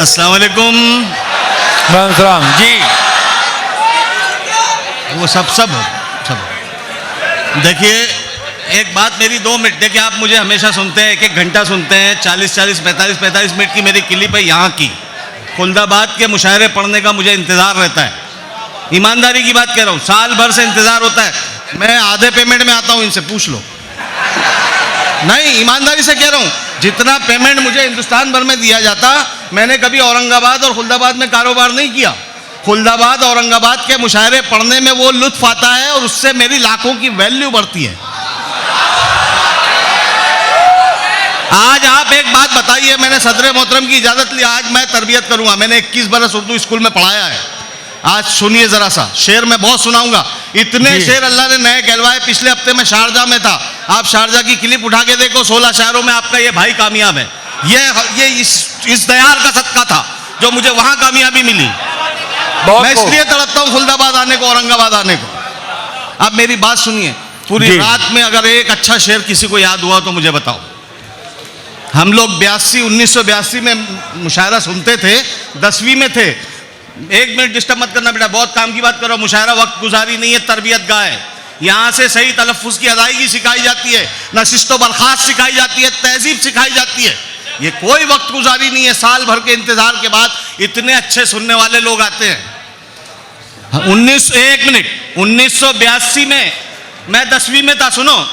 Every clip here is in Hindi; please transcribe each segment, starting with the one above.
अस्सलाम वालेकुम। सलाम जी। वो सब देखिए, एक बात मेरी 2 मिनट देखिए। आप मुझे हमेशा सुनते हैं, 1-1 घंटा सुनते हैं, 40-40 45-45 मिनट की मेरी क्लिप है यहाँ की। खुल्दाबाद के मुशायरे पढ़ने का मुझे इंतज़ार रहता है। ईमानदारी की बात कह रहा हूँ, साल भर से इंतज़ार होता है। मैं आधे पेमेंट में आता हूँ, इनसे पूछ लो। नहीं, ईमानदारी से कह रहा हूँ, जितना पेमेंट मुझे हिंदुस्तान भर में दिया जाता, मैंने कभी औरंगाबाद और खुल्दाबाद में कारोबार नहीं किया। खुल्दाबाद औरंगाबाद के मुशायरे पढ़ने में वो लुत्फ आता है और उससे मेरी लाखों की वैल्यू बढ़ती है। आज आप एक बात बताइए, मैंने सदर मोहतरम की इजाज़त ली, आज मैं तरबियत करूंगा। मैंने 21 बरस उर्दू स्कूल में पढ़ाया है। आज सुनिए ज़रा सा शेर, मैं बहुत सुनाऊंगा। इतने शेर अल्लाह ने नए कहलवाए। पिछले हफ्ते में शारजा में था, आप शारजा की क्लिप उठा के देखो, 16 शायरों में आपका ये भाई कामयाब है। ये इस दयार का सदका था जो मुझे वहां कामयाबी मिली। मैं इसलिए तड़पता हूँ खुल्दाबाद आने को, औरंगाबाद आने को। अब मेरी बात सुनिए, पूरी रात में अगर एक अच्छा शेर किसी को याद हुआ तो मुझे बताओ। हम लोग 1982 में मुशायरा सुनते थे, 10वीं में थे। 1 मिनट डिस्टर्ब मत करना बेटा, बहुत काम की बात करो। मुशायरा वक्त गुजारी नहीं है, तरबियत गाह है। यहाँ से सही तलफ़्फ़ुज़ की अदायगी सिखाई जाती है, नशिस्त व बर्खास्त सिखाई जाती है, तहजीब सिखाई जाती है। ये कोई वक्त गुजारी नहीं है। साल भर के इंतज़ार के बाद इतने अच्छे सुनने वाले लोग आते हैं। 1982 में मैं 10वीं में था। सुनो,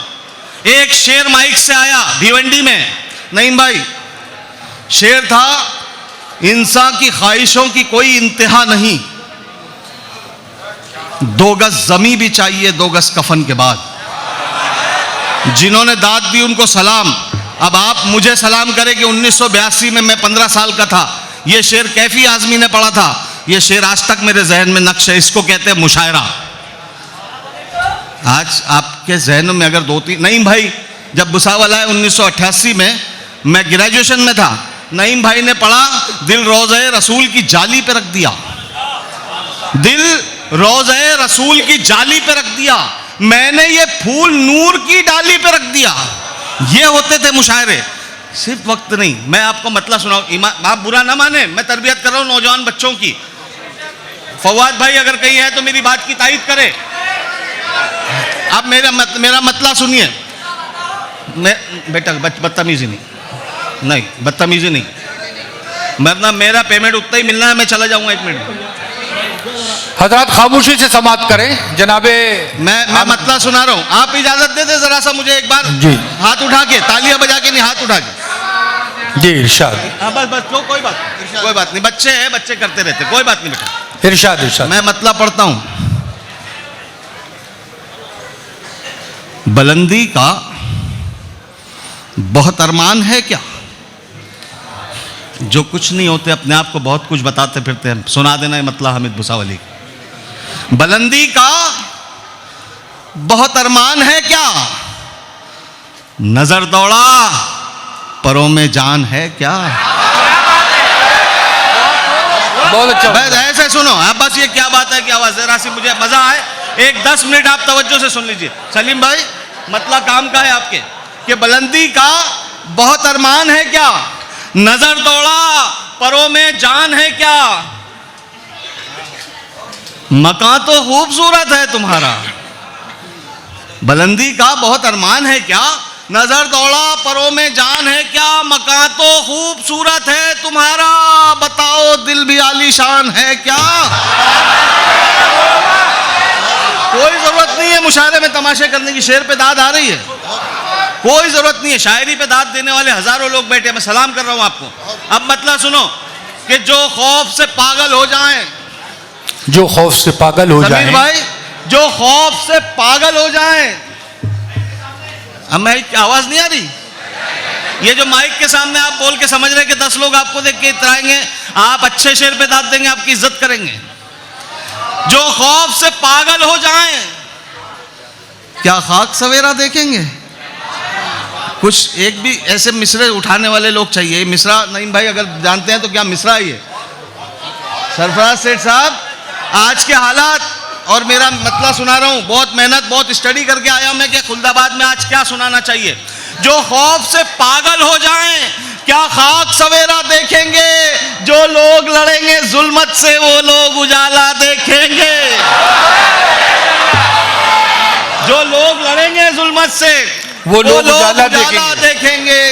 एक शेर माइक से आया भिवंडी में, नईम भाई। शेर था, इंसान की ख्वाहिशों की कोई इंतहा नहीं, 2 गज जमी भी चाहिए 2 गज कफन के बाद। जिन्होंने दाद दी उनको सलाम। अब आप मुझे सलाम करें कि 1982 में मैं 15 साल का था। ये शेर कैफी आजमी ने पढ़ा था। ये शेर आज तक मेरे जहन में नक्श है। इसको कहते हैं मुशायरा। आज आपके जहन में अगर 2-3, नईम भाई जब भुसावल आए 1988 में, मैं ग्रेजुएशन में था। नईम भाई ने पढ़ा, दिल रोज़े रसूल की जाली पे रख दिया, दिल रोज़े रसूल की जाली पे रख दिया, मैंने ये फूल नूर की डाली पे रख दिया। ये होते थे मुशायरे। सिर्फ वक्त नहीं, मैं आपको मतलब सुनाऊं, आप बुरा ना माने, मैं तरबियत कर रहा हूं नौजवान बच्चों की। फवाद भाई अगर कहीं है तो मेरी बात की तायीद करे। अब मेरा मतलब सुनिए। मैं बेटा बदतमीजी नहीं, बदतमीजी नहीं। मतलब मेरा पेमेंट उतना ही मिलना है, मैं चला जाऊंगा 1 मिनट में। हजरत खामोशी से समाप्त करें जनाबे। मैं मतलब सुना रहा हूं, आप इजाजत दे दे जरा सा मुझे एक बार जी। हाथ उठा के, तालियां बजा के नहीं, हाथ उठा के जी। इरशाद। हाँ बस कोई बात नहीं, बच्चे हैं, बच्चे करते रहते, कोई बात नहीं बेटा। इरशाद। मैं मतलब पढ़ता हूं। बुलंदी का बहुत अरमान है क्या, जो कुछ नहीं होते अपने आप को बहुत कुछ बताते फिरते हैं। सुना देना है मतलब हामिद भुसावली। बुलंदी का बहुत अरमान है क्या, नजर दौड़ा परों में जान है क्या। बहुत अच्छा। बस ऐसे सुनो। अब बस ये क्या बात है कि आवाज जरा सी मुझे मजा आए। एक 10 मिनट आप तवज्जो से सुन लीजिए। सलीम भाई मतलब काम का है आपके, कि बुलंदी का बहुत अरमान है क्या, नजर दौड़ा परों में जान है क्या। मकान तो खूबसूरत है तुम्हारा। बुलंदी का बहुत अरमान है क्या, नजर दौड़ा परों में जान है क्या। मकान तो खूबसूरत है तुम्हारा, बताओ दिल भी आलीशान है क्या। कोई जरूरत नहीं है मुशायरे में तमाशे करने की। शेर पे दाद आ रही है, कोई जरूरत नहीं है। शायरी पे दाद देने वाले हजारों लोग बैठे, मैं सलाम कर रहा हूं आपको। अब मतलब सुनो, कि जो खौफ से पागल हो जाएं, जो खौफ से पागल हो जाएं, भाई जो खौफ से पागल हो जाएं। अब मैं आवाज नहीं आ रही, ये जो माइक के सामने आप बोल के समझ रहे कि 10 लोग आपको देख के इतराएंगे, आप अच्छे शेर पे दाद देंगे, आपकी इज्जत करेंगे। जो खौफ से पागल हो जाएं, क्या खाक सवेरा देखेंगे। कुछ एक भी ऐसे मिसरे उठाने वाले लोग चाहिए। मिसरा नईम भाई अगर जानते हैं तो क्या मिसरा है ये। सरफराज सेठ साहब, आज के हालात, और मेरा मतलब सुना रहा हूँ, बहुत मेहनत बहुत स्टडी करके आया मैं कि खुल्दाबाद में आज क्या सुनाना चाहिए। जो खौफ से पागल हो जाएं, क्या खाक सवेरा देखेंगे, जो जो लोग लड़ेंगे जुल्मत से वो लोग उजाला देखेंगे। जो लोग लड़ेंगे जुल्मत से वो लोग उजाला देखेंगे।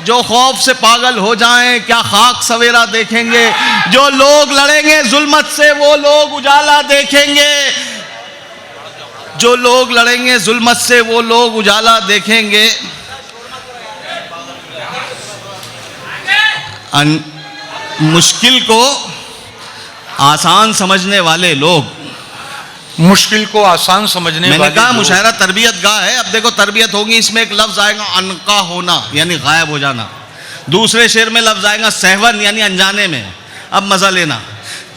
जो खौफ से पागल हो जाएं क्या खाक सवेरा देखेंगे। जो लोग लड़ेंगे जुल्मत से वो लोग उजाला देखेंगे। जो लोग लड़ेंगे जुल्मत से वो लोग उजाला देखेंगे। मुश्किल को आसान समझने वाले लोग, मुश्किल को आसान समझने मैंने वाले कहा लोग। मुशायरा तरबियत गाह है। अब देखो तरबियत होगी, इसमें एक लफ्ज आएगा अनका होना यानी गायब हो जाना। दूसरे शेर में लफ्ज आएगा सहवन यानी अनजाने में। अब मजा लेना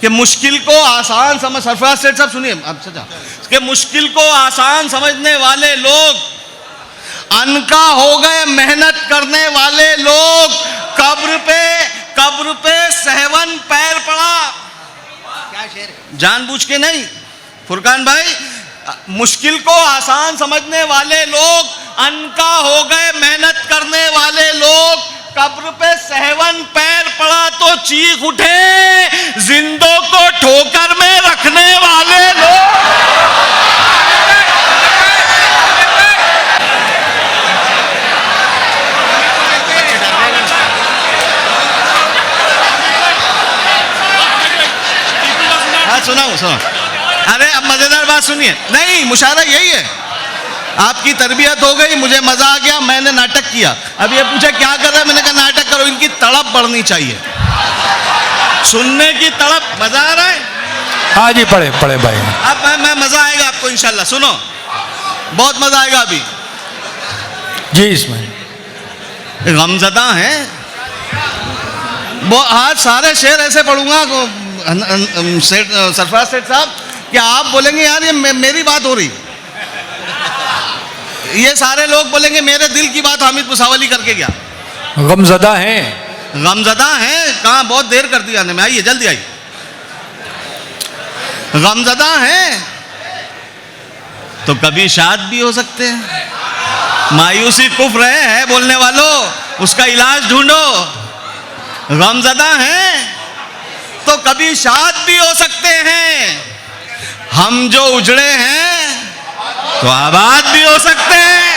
कि मुश्किल को आसान समझ, सरफराज सेठ साहब सुनिए अब सचा, कि मुश्किल को आसान समझने वाले लोग अनका हो गए मेहनत करने वाले लोग। कब्र पे सहवन पैर पड़ा, जानबूझ के नहीं फुरकान भाई। मुश्किल को आसान समझने वाले लोग अनका हो गए मेहनत करने वाले लोग। कब्र पे सहवन पैर पड़ा तो चीख उठे जिंदों को ठोकर में रखने वाले लोग। सुनाओ। अरे अब मजेदार बात सुनिए। नहीं मुशायरा यही है, आपकी तरबियत हो गई, मुझे मजा आ गया, मैंने नाटक किया। अब ये पूछा क्या कर रहा है, मैंने कहा नाटक करो। इनकी तड़प बढ़नी चाहिए, सुनने की तड़प। मजा आ रहा है? हाँ जी, पढ़े भाई। अब मैं मजा आएगा आपको इंशाल्लाह। सुनो, बहुत मजा आएगा अभी जी। इसमें गमजदा है वो। आज सारे शेर ऐसे पढ़ूंगा सरफराज सेठ साहब कि आप बोलेंगे यार ये मेरी बात हो रही। ये सारे लोग बोलेंगे मेरे दिल की बात हामिद मुसावली करके गया। गमजदा हैं, गमजदा हैं। कहाँ, बहुत देर कर दी आने में। आइए जल्दी आइए। गमजदा हैं तो कभी शाद भी हो सकते हैं। मायूसी कुफ्र है बोलने वालों, उसका इलाज ढूंढो। गमजदा हैं तो कभी शाद भी हो सकते हैं। हम जो उजड़े हैं तो आबाद भी हो सकते हैं।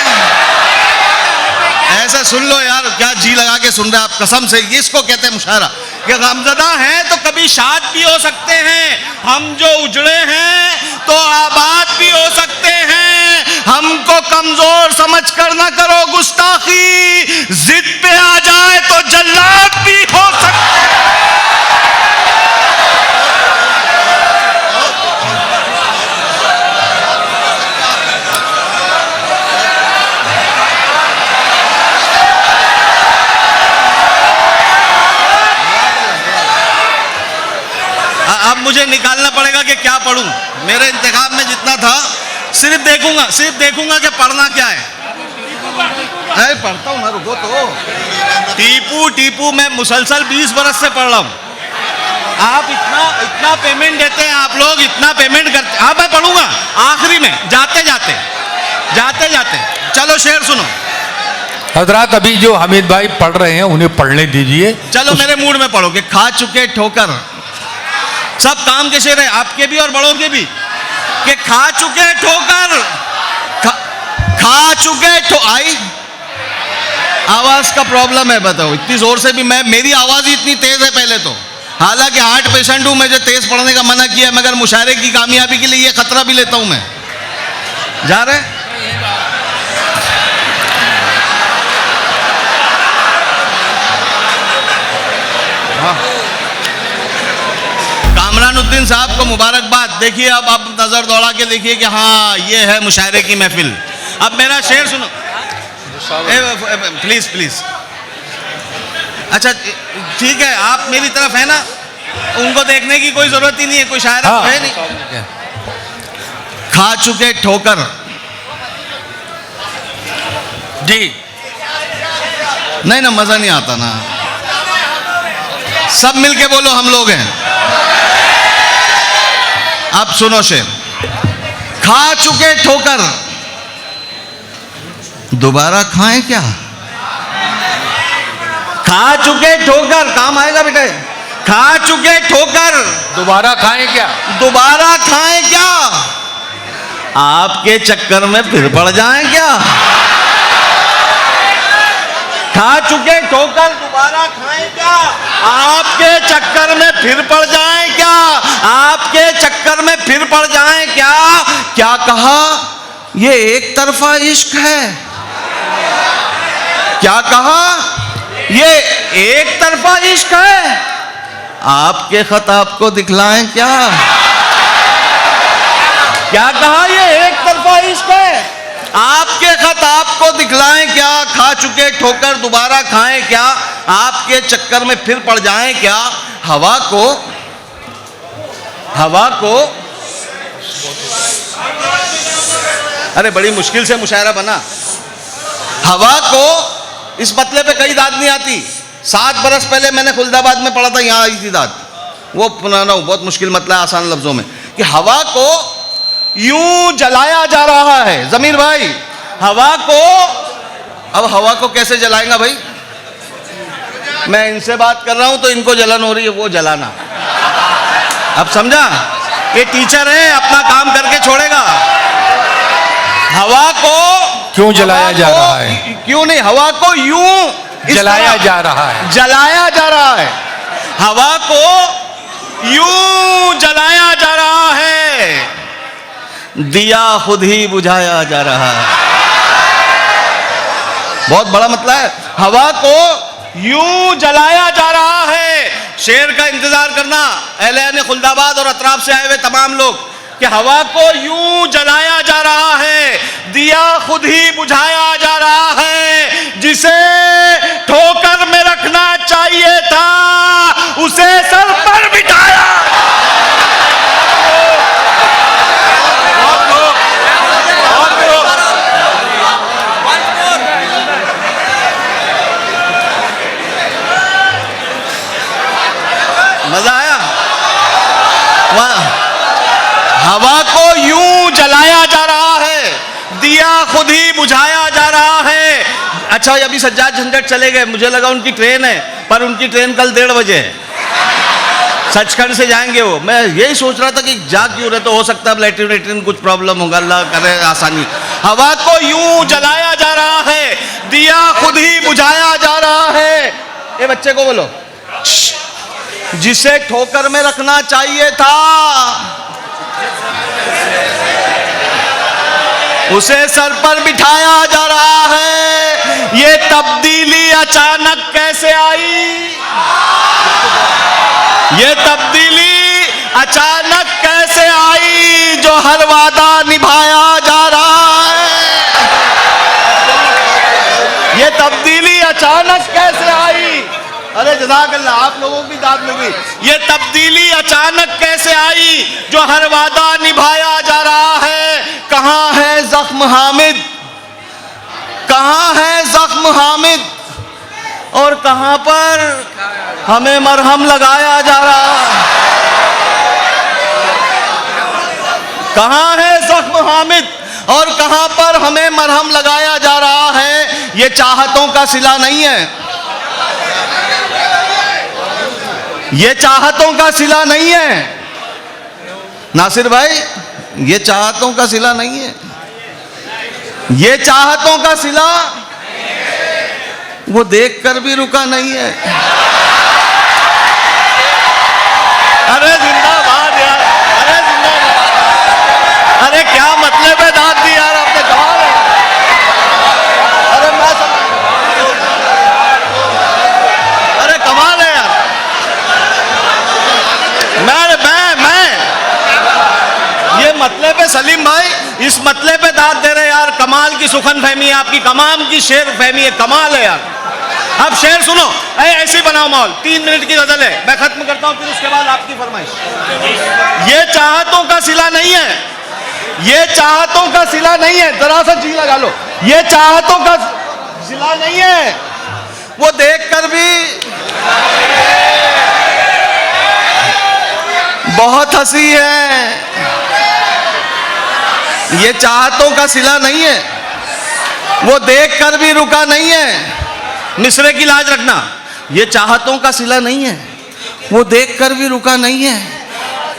ऐसा सुन लो यार, क्या जी लगा के सुन रहे हैं आप, कसम से। इसको कहते हैं मुशायरा कि गमजदा हैं तो कभी शाद भी हो सकते हैं। हम जो उजड़े हैं तो आबाद भी हो सकते हैं। हमको कमजोर समझकर ना करो गुस्ताखी, जिद पे आ जाए तो जल्लाद भी हो सकते हैं। अब मुझे निकालना पड़ेगा कि क्या पढ़ूं। मेरे इंतखाब में जितना था सिर्फ देखूंगा कि पढ़ना क्या है। पढ़ता हूं ना, रुको तो। टीपू मैं मुसलसल 20 बरस से पढ़ रहा हूं। आप इतना पेमेंट देते हैं, आप लोग इतना पेमेंट करते। हाँ मैं पढ़ूंगा आखिरी में, जाते जाते। चलो शेर सुनो हजरात। अभी जो हामिद भाई पढ़ रहे हैं उन्हें पढ़ने दीजिए। चलो मेरे मूड में पढ़ो कि खा चुके ठोकर। सब काम के शेर है, आपके भी और बड़ों के भी। कि खा चुके ठोकर, खा चुके आई आवाज का प्रॉब्लम है। बताओ, इतनी जोर से भी मेरी आवाज ही इतनी तेज है पहले तो। हालांकि हार्ट पेशेंट हूं, मुझे तेज पढ़ने का मना किया, मगर मुशायरे की कामयाबी के लिए ये खतरा भी लेता हूं मैं। जा रहे हाँ। कामरानुद्दीन साहब को मुबारकबाद। देखिए अब आप नजर दौड़ा के देखिए कि हाँ ये है मुशायरे की महफिल। अब मेरा शेर सुनो प्लीज। अच्छा ठीक है, आप मेरी तरफ है ना, उनको देखने की कोई जरूरत ही नहीं है, कोई शायरा हाँ, है नहीं। खा चुके ठोकर जी। नहीं ना, मजा नहीं आता ना। सब मिलके बोलो हम लोग हैं। अब सुनो शेर। खा चुके ठोकर दोबारा खाएं क्या? खा चुके ठोकर, काम आएगा बेटे। खा चुके ठोकर दोबारा खाएं क्या? दोबारा खाएं क्या? आपके चक्कर में फिर पड़ जाएं क्या? खा चुके ठोकर दोबारा खाएं क्या? आपके चक्कर में फिर पड़ जाएं क्या? आपके चक्कर में फिर पड़ जाएं क्या? क्या कहा? ये एक तरफा इश्क है। क्या कहा? ये एक तरफा इश्क है। आपके खत आपको दिखलाएं क्या? क्या कहा? ये एक तरफा इश्क है। आपके खत आपको दिखलाएं क्या? खा चुके ठोकर दोबारा खाएं क्या? आपके चक्कर में फिर पड़ जाएं क्या? हवा को अरे बड़ी मुश्किल से मुशायरा बना। हवा को इस मतले पे कई दाद नहीं आती। 7 बरस पहले मैंने खुलदाबाद में पढ़ा था, यहाँ आई थी दाद। वो पुराना बहुत मुश्किल मतला है, आसान लफ्जों में, कि हवा को यूं जलाया जा रहा है। जमीर भाई, हवा को, अब हवा को कैसे जलाएंगा भाई? मैं इनसे बात कर रहा हूं तो इनको जलन हो रही है, वो जलाना। अब समझा? ये टीचर है, अपना काम करके छोड़ेगा। हवा को क्यों जलाया जा रहा है? क्यों नहीं, हवा को यूं जलाया जा रहा है। जलाया जा रहा है। हवा को यूं जलाया जा रहा है, दिया खुद ही बुझाया जा रहा है। बहुत बड़ा मतलब है। हवा को यूं जलाया जा रहा है। शेर का इंतजार करना अहले खुलदाबाद और अतराफ से आए हुए तमाम लोग, कि हवा को यूं जलाया जा रहा है, दिया खुद ही बुझाया जा रहा है। जिसे ठोकर में रखना चाहिए था, उसे सर पर बिठाया। मजा आया? हवा को यूं जलाया जा रहा है, दिया खुद ही बुझाया जा रहा है। अच्छा, अभी सज्जाद झंझट चले गए, मुझे लगा उनकी ट्रेन है, पर उनकी ट्रेन कल 1:30 बजे है। सचखंड से जाएंगे वो। मैं यही सोच रहा था कि जा क्यों रहे, तो हो सकता है लैट्रिन कुछ प्रॉब्लम होगा, अल्लाह करे आसानी। हवा को यूं जलाया जा रहा है, दिया खुद ही बुझाया जा रहा है। ये बच्चे को बोलो, जिसे ठोकर में रखना चाहिए था, उसे सर पर बिठाया जा रहा है। ये तब्दीली अचानक कैसे आई? ये तब्दीली अचानक कैसे आई, जो हर वादा निभाया जा रहा है? ये तब्दीली अचानक कैसे आई? अरे जज़ाकल्लाह, आप लोगों की दाद लगी। ये तब्दीली अचानक कैसे आई, जो हर वादा निभाया जा रहा है? कहाँ है जख्म हामिद? कहाँ है जख्म हामिद? और कहाँ पर हमें मरहम लगाया जा रहा है? कहाँ है जख्म हामिद और कहाँ पर हमें मरहम लगाया जा रहा है? ये चाहतों का सिला नहीं है, ये चाहतों का सिला नहीं है नासिर भाई, ये चाहतों का सिला नहीं है। ये चाहतों का सिला वो देखकर भी रुका नहीं है। अरे जिंदाबाद यार, अरे जिंदाबाद। अरे क्या मतलब है दाद दी यार, आपने कमाल है। अरे अरे कमाल है यार। मैं ये मतले पे सलीम भाई, इस मतले पे दाद दे रहे यार। कमाल की सुखन फहमी है आपकी, कमाल की शेर फहमी है, कमाल है यार। अब शेर सुनो, ऐसे बनाओ माहौल। 3 मिनट की गजल है, मैं खत्म करता हूं, फिर उसके बाद आपकी फरमाइश। ये चाहतों का सिला नहीं है, ये चाहतों का सिला नहीं है। जरा सा जी लगा लो, ये चाहतों का सिला नहीं है। वो देखकर भी बहुत हंसी है। ये चाहतों का सिला नहीं है, वो देखकर भी रुका नहीं है। मिसरे की लाज रखना, ये चाहतों का सिला नहीं है, वो देखकर भी रुका नहीं है,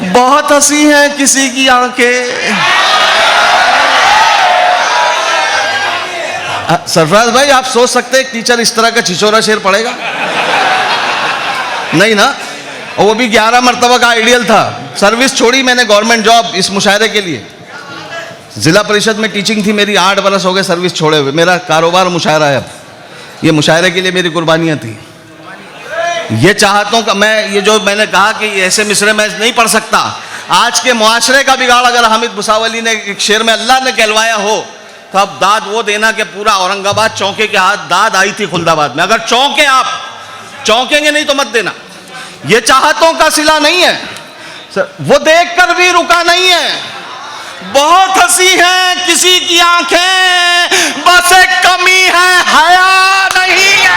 बहुत हंसी है किसी की आंखें। सरफराज भाई, आप सोच सकते हैं टीचर इस तरह का छिछोरा शेर पढ़ेगा? नहीं ना। और वो भी 11 मरतबा का आइडियल था। सर्विस छोड़ी मैंने, गवर्नमेंट जॉब, इस मुशायरे के लिए। जिला परिषद में टीचिंग थी मेरी, 8 बरस हो गए सर्विस छोड़े हुए। मेरा कारोबार मुशायरा है। अब ये मुशायरे के लिए मेरी कुर्बानियां थी। ये चाहतों का, मैं ये जो मैंने कहा कि ऐसे मिसरे मैं नहीं पढ़ सकता। आज के मुआशरे का बिगाड़ अगर हामिद भुसावली ने एक शेर में अल्लाह ने कहलवाया हो तो अब दाद वो देना कि पूरा औरंगाबाद चौंके के हाथ। दाद आई थी खुलदाबाद में, अगर चौंके आप, चौंकेंगे नहीं तो मत देना। ये चाहतों का सिला नहीं है, वो देखकर भी रुका नहीं है, बहुत हंसी है किसी की आंखें, बस एक कमी है हया नहीं है।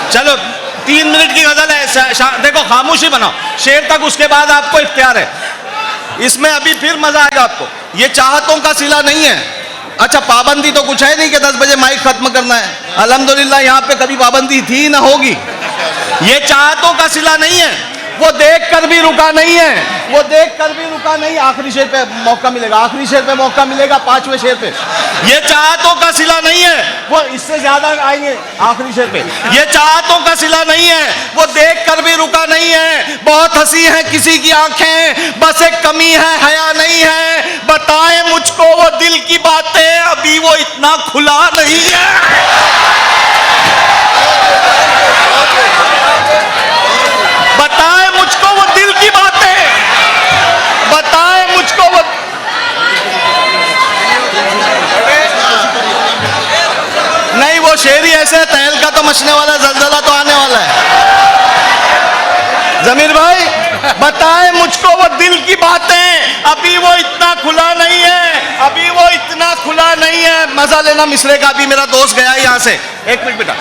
चलो 3 मिनट की गजल है, देखो खामोशी बनाओ शेर तक, उसके बाद आपको इख्तियार है। इसमें अभी फिर मजा आएगा आपको। ये चाहतों का सिला नहीं है। अच्छा, पाबंदी तो कुछ है नहीं कि 10 बजे माइक खत्म करना है। अल्हम्दुलिल्लाह यहाँ पे कभी पाबंदी थी ना होगी। ये चाहतों का सिला नहीं है, वो देख कर भी रुका नहीं है, वो देख कर भी रुका नहीं। आखिरी शेर पे मौका मिलेगा, आखिरी शेर पे मौका मिलेगा, 5वें शेर पे। ये चाहतों का सिला नहीं है, वो इससे ज्यादा आएंगे आखिरी शेर पे। ये चाहतों का सिला नहीं है, वो देख कर भी रुका नहीं है, बहुत हंसी है किसी की आंखें, बस एक कमी है हया नहीं है। बताए मुझको वो दिल की बातें, अभी वो इतना खुला नहीं है। बताए मुझको वो दिल की बातें, बताए मुझको वो। नहीं, वो शेर ही ऐसे है, तहलका तो मचने वाला, जलजला तो आने वाला है। जमीर भाई, बताए मुझको वो दिल की बातें, अभी वो इतना खुला नहीं है, अभी वो इतना खुला नहीं है। मजा लेना मिसरे का। अभी मेरा दोस्त गया यहाँ से, 1 मिनट बेटा।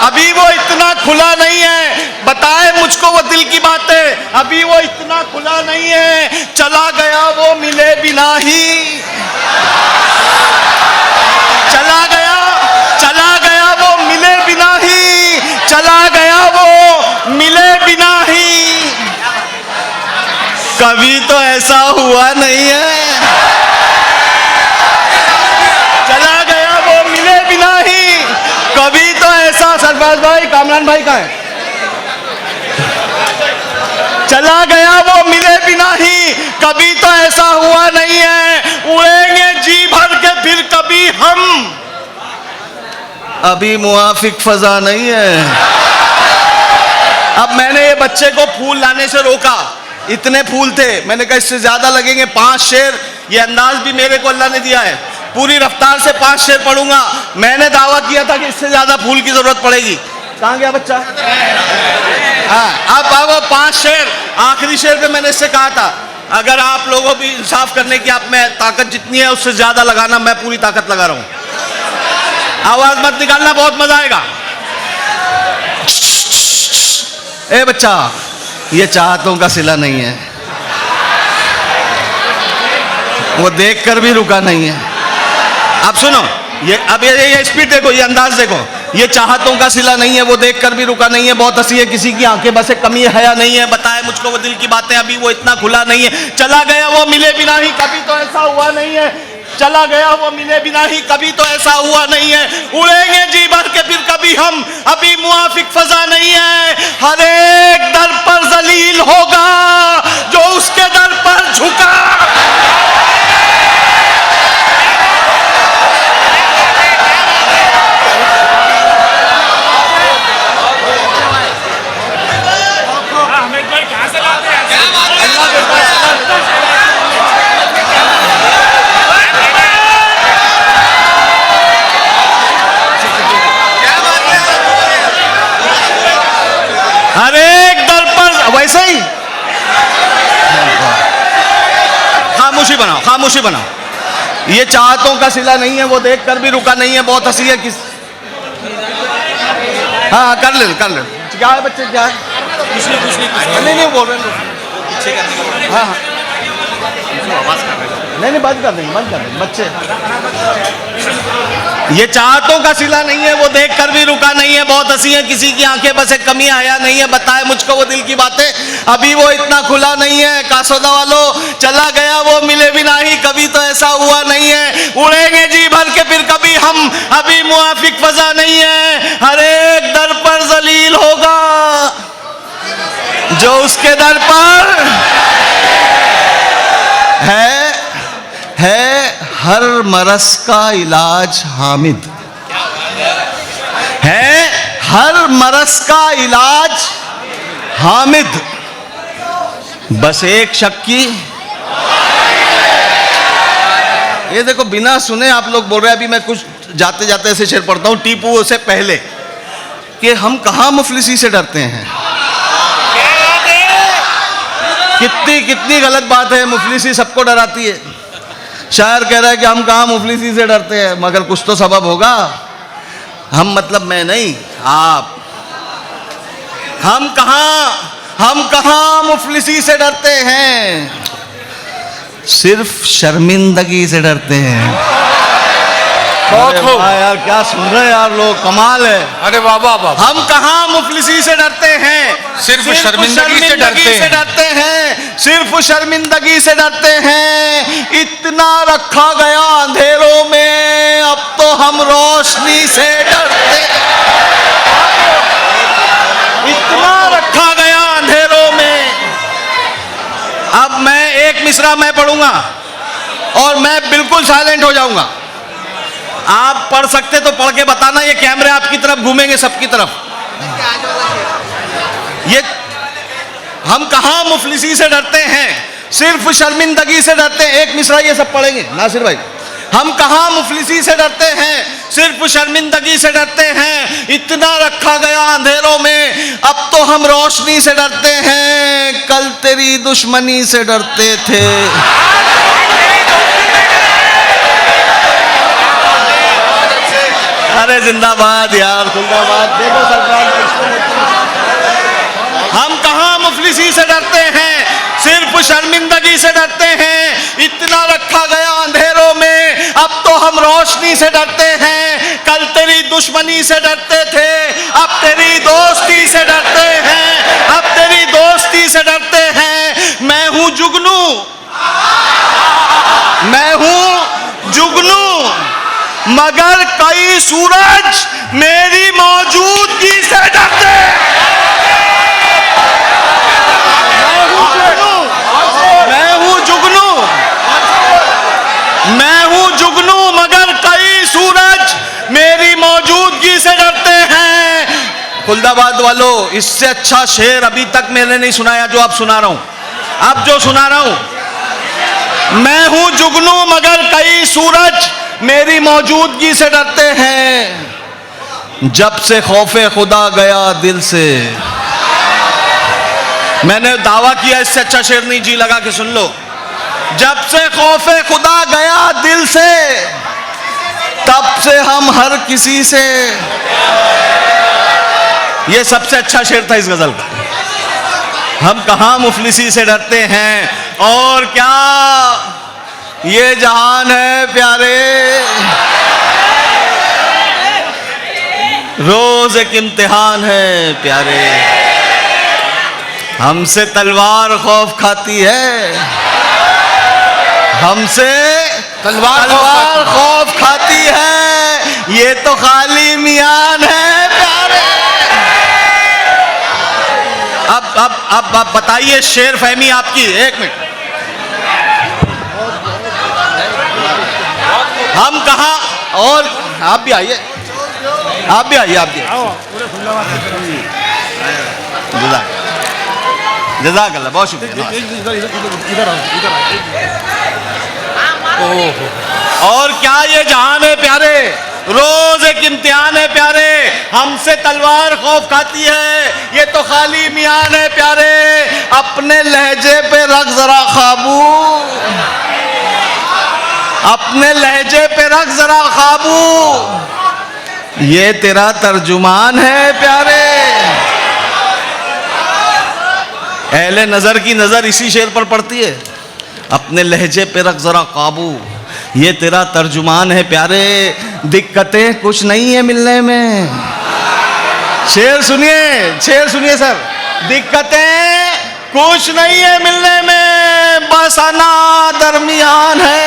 अभी वो इतना खुला नहीं है, बताए मुझको वो दिल की बातें, अभी वो इतना खुला नहीं है। चला गया वो मिले बिना ही, चला गया, चला गया वो मिले बिना ही, चला गया वो मिले बिना ही। कभी तो ऐसा हुआ नहीं है, चला गया वो मिले बिना ही, कभी तो ऐसा। सरफराज भाई, कामरान भाई कहाँ है? चला गया वो मिले बिना ही, कभी तो ऐसा हुआ नहीं है। उड़ेंगे जी भर के फिर कभी हम, अभी मुआफिक फजा नहीं है। अब मैंने ये बच्चे को फूल लाने से रोका, इतने फूल थे, मैंने कहा इससे ज्यादा लगेंगे। 5 शेर, ये अंदाज भी मेरे को अल्लाह ने दिया है, पूरी रफ्तार से 5 शेर पढ़ूंगा। मैंने दावा किया था कि इससे ज्यादा फूल की जरूरत पड़ेगी। कहाँ गया बच्चा? हाँ, अब 5 शेर, आखिरी शेर पे मैंने इससे कहा था अगर आप लोगों भी इंसाफ करने की आप में ताकत जितनी है उससे ज्यादा लगाना, मैं पूरी ताकत लगा रहा हूं। आवाज मत निकालना, बहुत मजा आएगा। ए बच्चा, ये चाहतों का सिला नहीं है, वो देखकर भी रुका नहीं है। अब सुनो, ये अब ये स्पीड देखो, ये अंदाज देखो। ये चाहतों का सिला नहीं है, वो देखकर भी रुका नहीं है, बहुत हंसी है किसी की आंखें, बस एक कमी हया नहीं है। बताए मुझको वो दिल की बातें, अभी वो इतना खुला नहीं है। चला गया वो मिले बिना ही, कभी तो ऐसा हुआ नहीं है। चला गया वो मिले बिना ही, कभी तो ऐसा हुआ नहीं है। उड़ेंगे जी भर के फिर कभी हम, अभी मुआफिक फजा नहीं है। हर एक दर पर जलील होगा जो उसके दर पर झुका। हर एक दर पर वैसे ही। खामोशी बनाओ, खामोशी बनाओ। ये चाहतों का सिला नहीं है, वो देख कर भी रुका नहीं है, बहुत हंसी है किस। हाँ कर ले क्या है बच्चे, क्या है? नहीं बोल रहे हैं। हाँ हाँ नहीं बंद कर देंगे बच्चे। ये चाहतों का सिला नहीं है, वो देख कर भी रुका नहीं है, बहुत हंसी है किसी की आंखें बस एक कमी आया नहीं है, बताए मुझको वो दिल की बातें, अभी वो इतना खुला नहीं है। कासौदा वालों चला गया वो मिले भी नहीं, कभी तो ऐसा हुआ नहीं है, उड़ेंगे जी भर के फिर कभी हम, अभी मुआफिक फजा नहीं है। हर एक दर पर जलील होगा जो उसके दर पर है हर मरस का इलाज हामिद, है हर मरस का इलाज हामिद, बस एक शक की। ये देखो बिना सुने आप लोग बोल रहे हैं, अभी मैं कुछ जाते जाते ऐसे शेर पढ़ता हूं टीपू से पहले कि हम कहां मुफलिसी से डरते हैं। कितनी गलत बात है, मुफलिसी सबको डराती है। शायर कह रहा है कि हम कहां मुफलिसी से डरते हैं, मगर कुछ तो सबब होगा। हम मतलब मैं नहीं, आप। हम कहां मुफलिसी से डरते हैं, सिर्फ शर्मिंदगी से डरते हैं। बहुत खूब यार, क्या सुन रहे हैं यार लोग, कमाल है। अरे वाह वाह वाह। हम कहां मुफलिसी से डरते हैं, सिर्फ शर्मिंदगी से डरते हैं, सिर्फ शर्मिंदगी से डरते हैं। इतना रखा गया अंधेरों में, अब तो हम रोशनी से डरते। इतना रखा गया अंधेरों में। अब मैं एक मिसरा मैं पढ़ूंगा और मैं बिल्कुल साइलेंट हो जाऊंगा। आप पढ़ सकते तो पढ़ के बताना, ये कैमरे आपकी तरफ घूमेंगे, सबकी तरफ। ये हम कहां मुफलिसी से डरते हैं, सिर्फ शर्मिंदगी से डरते हैं। एक मिसरा ये सब पढ़ेंगे नासिर भाई। हम कहां मुफलिसी से डरते हैं, सिर्फ शर्मिंदगी से डरते हैं। इतना रखा गया अंधेरों में, अब तो हम रोशनी से डरते हैं। कल तेरी दुश्मनी से डरते थे। अरे जिंदाबाद यार, जिंदाबाद। देखो सरकार, हम कहां मुफलिसी से डरते हैं, सिर्फ शर्मिंदगी से डरते हैं। इतना रखा गया अंधेरों में, अब तो हम रोशनी से डरते हैं। कल तेरी दुश्मनी से डरते थे, अब तेरी दोस्ती से डरते हैं। अब तेरी दोस्ती से डरते हैं। मैं हूं जुगनू, मगर कई सूरज मेरी मौजूदगी से डरते हैं। मैं हूं जुगनू, मगर कई सूरज मेरी मौजूदगी से डरते हैं। खुलदाबाद वालों, इससे अच्छा शेर अभी तक मैंने नहीं सुनाया जो अब सुना रहा हूं। अब जो सुना रहा हूं, मैं हूं जुगनू मगर कई सूरज मेरी मौजूदगी से डरते हैं। जब से खौफे खुदा गया दिल से। मैंने दावा किया इससे अच्छा शेर नहीं, जी लगा के सुन लो। जब से खौफे खुदा गया दिल से, तब से हम हर किसी से। ये सबसे अच्छा शेर था इस गजल का। हम कहां मुफलिसी से डरते हैं, और क्या ये जहान है प्यारे, रोज एक इम्तिहान है प्यारे। हमसे तलवार खौफ खाती है, हमसे तलवार खौफ खाती है। ये तो खाली मियान है प्यारे। अब बताइए शेर फहमी आपकी, एक मिनट। हम कहां, और आप भी आइए, आप भी आइए, आप भी जज़ाकल्लाह, बहुत शुक्रिया। और क्या ये जहान है प्यारे, रोज एक इम्तिहान है प्यारे। हमसे तलवार खौफ खाती है, ये तो खाली मियान है प्यारे। अपने लहजे पे रख जरा काबू, अपने लहजे पे रख जरा काबू, ये तेरा तर्जुमान है प्यारे। अहले नजर की नजर इसी शेर पर पड़ती है। अपने लहजे पे रख जरा काबू, ये तेरा तर्जुमान है प्यारे। दिक्कतें कुछ नहीं है मिलने में। शेर सुनिए सर। दिक्कतें कुछ नहीं है मिलने में, बस आना दरमियान है।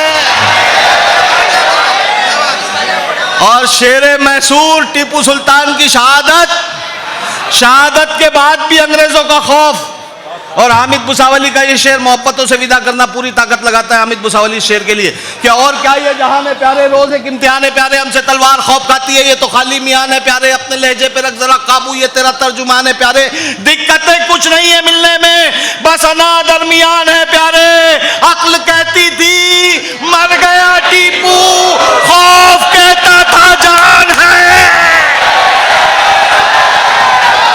और शेर मैसूर टीपू सुल्तान की शहादत के बाद भी अंग्रेजों का खौफ। और हामिद बुसावली का ये शेर मोहब्बतों से विदा करना पूरी ताकत लगाता है हामिद बुसावली इस शेर के लिए कि और क्या ये जहां है प्यारे, रोज एक इम्तिहान है प्यारे, हमसे तलवार खौफ खाती है, ये तो खाली मियान है प्यारे। अपने लहजे पे रख जरा काबू, ये तेरा तर्जुमान है प्यारे। दिक्कतें कुछ नहीं है मिलने में, बस अना दरमियान है प्यारे। अक्ल कहती थी मर